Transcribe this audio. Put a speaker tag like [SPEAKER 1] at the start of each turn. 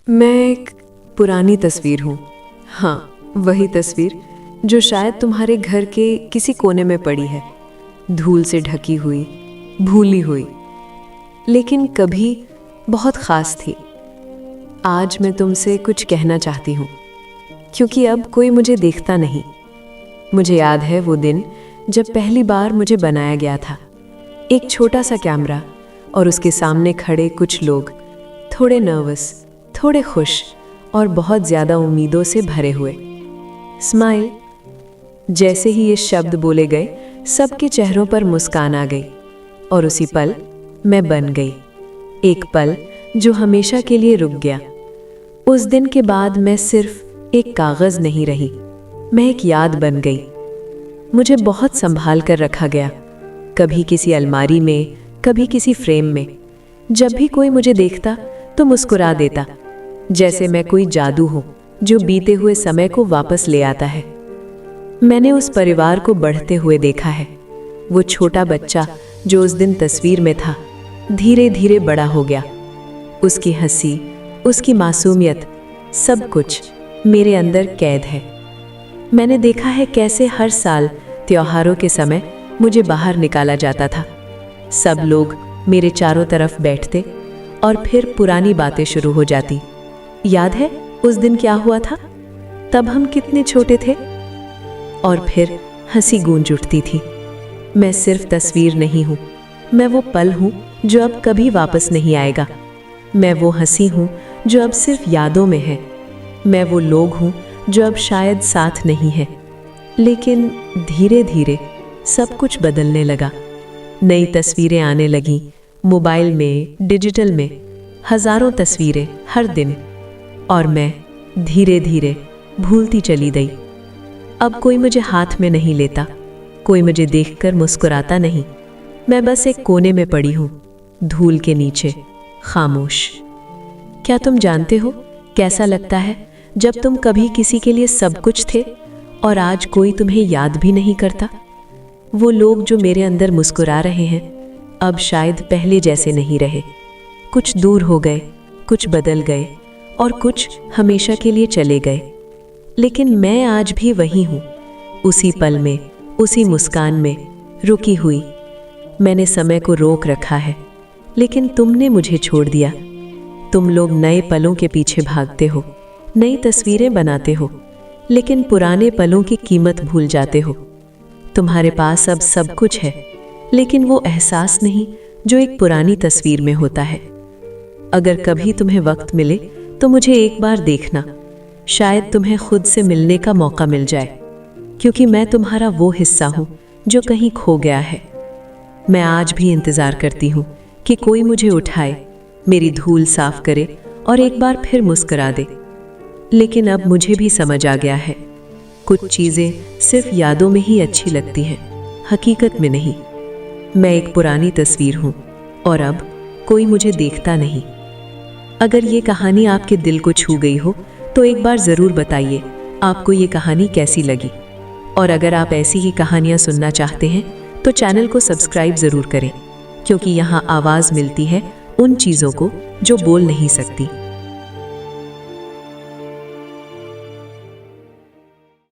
[SPEAKER 1] मैं एक पुरानी तस्वीर हूँ। हाँ, वही तस्वीर जो शायद तुम्हारे घर के किसी कोने में पड़ी है, धूल से ढकी हुई, भूली हुई, लेकिन कभी बहुत खास थी। आज मैं तुमसे कुछ कहना चाहती हूँ, क्योंकि अब कोई मुझे देखता नहीं। मुझे याद है वो दिन जब पहली बार मुझे बनाया गया था। एक छोटा सा कैमरा और उसके सामने खड़े कुछ लोग, थोड़े नर्वस, थोड़े खुश और बहुत ज़्यादा उम्मीदों से भरे हुए। स्माइल। जैसे ही ये शब्द बोले गए, सबके चेहरों पर मुस्कान आ गई और उसी पल मैं बन गई। एक पल जो हमेशा के लिए रुक गया। उस दिन के बाद मैं सिर्फ एक कागज़ नहीं रही, मैं एक याद बन गई। मुझे बहुत संभाल कर रखा गया, कभी किसी अलमारी में, कभी किसी फ्रेम में। जब भी कोई मुझे देखता तो मुस्कुरा देता, जैसे मैं कोई जादू हूँ जो बीते हुए समय को वापस ले आता है। मैंने उस परिवार को बढ़ते हुए देखा है। वो छोटा बच्चा जो उस दिन तस्वीर में था, धीरे धीरे बड़ा हो गया। उसकी हंसी, उसकी मासूमियत, सब कुछ मेरे अंदर कैद है। मैंने देखा है कैसे हर साल त्योहारों के समय मुझे बाहर निकाला जाता था। सब लोग मेरे चारों तरफ बैठते और फिर पुरानी बातें शुरू हो जाती। याद है उस दिन क्या हुआ था? तब हम कितने छोटे थे? और फिर हंसी गूंज उठती थी। मैं सिर्फ तस्वीर नहीं हूँ, मैं वो पल हूँ जो अब कभी वापस नहीं आएगा। मैं वो हंसी हूँ जो अब सिर्फ यादों में है। मैं वो लोग हूँ जो अब शायद साथ नहीं है। लेकिन धीरे धीरे सब कुछ बदलने लगा। नई तस्वीरें आने लगीं, मोबाइल में, डिजिटल में, हजारों तस्वीरें हर दिन। और मैं धीरे धीरे भूलती चली गई। अब कोई मुझे हाथ में नहीं लेता, कोई मुझे देखकर मुस्कुराता नहीं। मैं बस एक कोने में पड़ी हूँ, धूल के नीचे, खामोश। क्या तुम जानते हो कैसा लगता है जब तुम कभी किसी के लिए सब कुछ थे और आज कोई तुम्हें याद भी नहीं करता? वो लोग जो मेरे अंदर मुस्कुरा रहे हैं, अब शायद पहले जैसे नहीं रहे। कुछ दूर हो गए, कुछ बदल गए और कुछ हमेशा के लिए चले गए। लेकिन मैं आज भी वही हूँ, उसी पल में, उसी मुस्कान में, रुकी हुई। मैंने समय को रोक रखा है, लेकिन तुमने मुझे छोड़ दिया। तुम लोग नए पलों के पीछे भागते हो, नई तस्वीरें बनाते हो, लेकिन पुराने पलों की कीमत भूल जाते हो। तुम्हारे पास अब सब कुछ है, लेकिन वो एहसास नहीं जो एक पुरानी तस्वीर में होता है। अगर कभी तुम्हें वक्त मिले तो मुझे एक बार देखना, शायद तुम्हें खुद से मिलने का मौका मिल जाए, क्योंकि मैं तुम्हारा वो हिस्सा हूँ जो कहीं खो गया है। मैं आज भी इंतज़ार करती हूँ कि कोई मुझे उठाए, मेरी धूल साफ करे और एक बार फिर मुस्कुरा दे। लेकिन अब मुझे भी समझ आ गया है, कुछ चीज़ें सिर्फ यादों में ही अच्छी लगती हैं, हकीकत में नहीं। मैं एक पुरानी तस्वीर हूँ और अब कोई मुझे देखता नहीं। अगर ये कहानी आपके दिल को छू गई हो तो एक बार ज़रूर बताइए आपको ये कहानी कैसी लगी। और अगर आप ऐसी ही कहानियाँ सुनना चाहते हैं तो चैनल को सब्सक्राइब ज़रूर करें, क्योंकि यहाँ आवाज़ मिलती है उन चीज़ों को जो बोल नहीं सकती।